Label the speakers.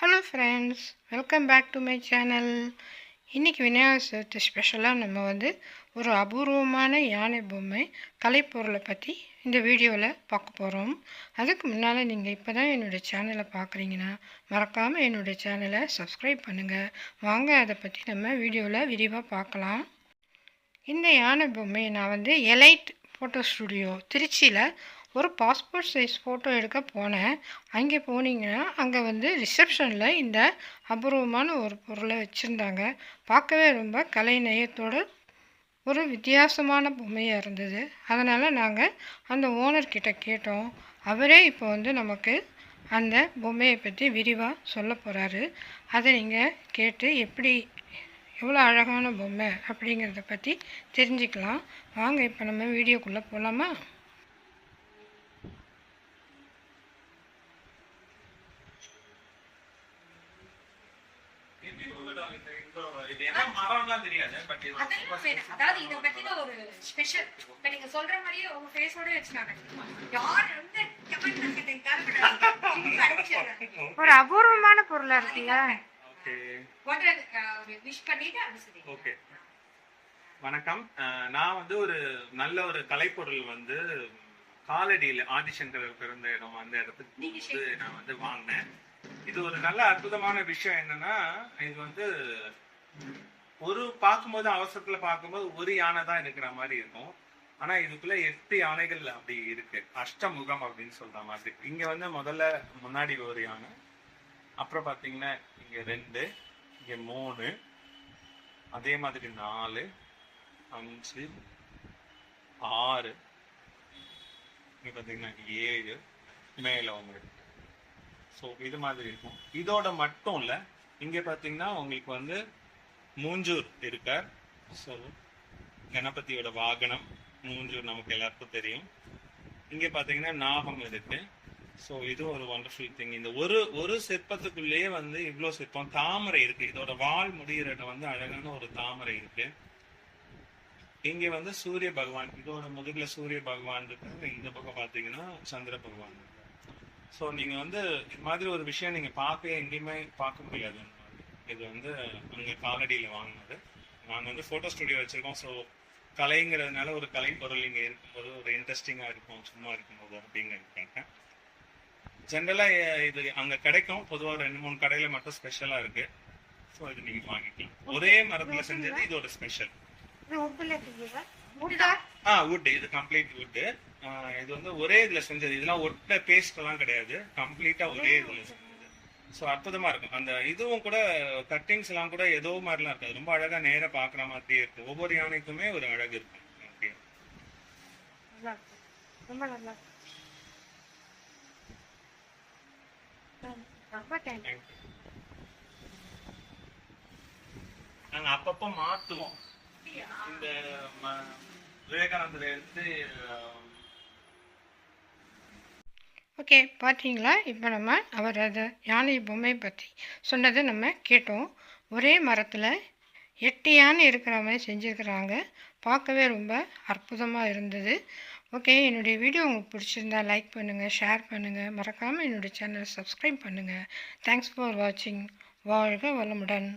Speaker 1: Hello friends, welcome back to my channel. இன்றைக்கி விநாயகர் சதுர்த்தி ஸ்பெஷலாக நம்ம ஒரு அபூர்வமான யானை பொம்மை கலைப்பொருளை பற்றி இந்த வீடியோவில் பார்க்க போகிறோம். அதுக்கு முன்னால் நீங்கள் இப்போ தான் என்னுடைய சேனலை பார்க்குறீங்கன்னா மறக்காமல் என்னுடைய சேனலை சப்ஸ்கிரைப் பண்ணுங்கள். வாங்க அதை பற்றி நம்ம வீடியோவில் விரிவாக பார்க்கலாம். இந்த யானை பொம்மையை நான் எலைட் ஃபோட்டோ ஸ்டுடியோ திருச்சியில் ஒரு பாஸ்போர்ட் சைஸ் ஃபோட்டோ எடுக்க போனேன். அங்கே போனீங்கன்னா அங்கே ரிசப்ஷனில் இந்த அபூர்வமான ஒரு பொருளை வச்சுருந்தாங்க. பார்க்கவே ரொம்ப கலை நயத்தோடு ஒரு வித்தியாசமான பொம்மையாக இருந்தது. அதனால் நாங்கள் அந்த ஓனர்கிட்ட கேட்டோம். அவரே இப்போ நமக்கு அந்த பொம்மையை பற்றி விரிவாக சொல்ல போகிறாரு. அதை நீங்கள் கேட்டு எவ்வளோ அழகான பொம்மை அப்படிங்கிறத பற்றி தெரிஞ்சுக்கலாம். வாங்க இப்போ நம்ம வீடியோக்குள்ளே போகலாமா? ஒரு அபூர்வமான பொருளா இருக்குல்ல.
Speaker 2: வணக்கம். நான் ஒரு நல்ல ஒரு கலைப்பொருள் காலடியில் ஆதிசங்கர் பிறந்த இடம் அந்த இடத்துக்கு நான் வாங்கினேன். இது ஒரு நல்ல அற்புதமான விஷயம். என்னன்னா இது ஒரு பார்க்கும்போது அவசரத்துல பார்க்கும்போது ஒரு யானை தான் இருக்கிற மாதிரி இருக்கும். ஆனா இதுக்குள்ள 8 யானைகள் அப்படி இருக்கு. அஷ்டமுகம் அப்படின்னு சொல்ற மாதிரி. இங்க முதல்ல முன்னாடி ஒரு யானை, அப்புறம் பாத்தீங்கன்னா இங்க 2, இங்க 3, அதே மாதிரி 4, 5, 6, இங்க பாத்தீங்கன்னா 7 மேல உங்களுக்கு. ஸோ இது மாதிரி இருக்கும். இதோட மட்டும் இல்லை, இங்கே பார்த்தீங்கன்னா உங்களுக்கு மூஞ்சூர் இருக்கார். ஸோ கணபதியோட வாகனம் மூஞ்சூர் நமக்கு எல்லாருக்கும் தெரியும். இங்கே பார்த்தீங்கன்னா நாகம் இருக்கு. ஸோ இது ஒரு ஒண்டர்ஃபுல் திங். இந்த ஒரு சிற்பத்துக்குள்ளேயே இவ்வளோ சிற்பம். தாமரை இருக்கு. இதோட வால் முடிகிற அழகான ஒரு தாமரை இருக்கு. இங்கே சூரிய பகவான், இதோட முதுகுல சூரிய பகவான் இருக்கு. இந்த பக்கம் பார்த்தீங்கன்னா சந்திர பகவான் இருக்கு. ஸோ நீங்கள் இது மாதிரி ஒரு விஷயம் நீங்கள் எங்கேயுமே பார்க்க முடியாது. இது அங்கே காலடியில் வாங்கினது. நாங்கள் ஃபோட்டோ ஸ்டுடியோ வச்சுருக்கோம். ஸோ கலைங்கிறதுனால ஒரு கலை பொருள் இங்கே இருக்கும்போது ஒரு இன்ட்ரெஸ்டிங்காக இருக்கும், சும்மா இருக்கும்போது அப்படிங்கிறதுக்காக. ஜென்ரலாக இது அங்கே கிடைக்கும். பொதுவாக 2-3 கடையில் மட்டும் ஸ்பெஷலாக இருக்குது. ஸோ இது நீங்கள் வாங்கிக்கலாம். ஒரே மரத்தில் செஞ்சது இதோட ஸ்பெஷல். வுட். இது கம்ப்ளீட் வுட்டு. இது ஒரே இதுல செஞ்சது. இதெல்லாம் ஒட்ட பேஸ்ட் எல்லாம் கிடையாது. கம்ப்ளீட்டா ஒரே இதுல செஞ்சது. ஸோ அற்புதமா இருக்கும். அந்த இதுவும் கூட கட்டிங்ஸ் எல்லாம் கூட ஏதோ மாதிரிலாம் இருக்காது. ரொம்ப அழகா நேரா பாக்குற மாதிரியே இருக்கு. ஒவ்வொரு யானைக்குமே ஒரு அழகு இருக்கும். நாங்க அப்பப்போ மாத்துவோம். இந்த விவேகானந்தர்
Speaker 1: ஓகே, பார்த்தீங்களா? இப்போ நம்ம அவர் அதை யானை பொம்மை பற்றி சொன்னதை நம்ம கேட்டோம். ஒரே மரத்தில் 8 யானை இருக்கிற மாதிரி செஞ்சுருக்கிறாங்க. பார்க்கவே ரொம்ப அற்புதமாக இருந்தது. ஓகே, என்னுடைய வீடியோ உங்களுக்கு பிடிச்சிருந்தா லைக் பண்ணுங்கள், ஷேர் பண்ணுங்கள், மறக்காமல் என்னுடைய சேனலை சப்ஸ்கிரைப் பண்ணுங்கள். தேங்க்ஸ் ஃபார் வாட்சிங். வாழ்க வளமுடன்.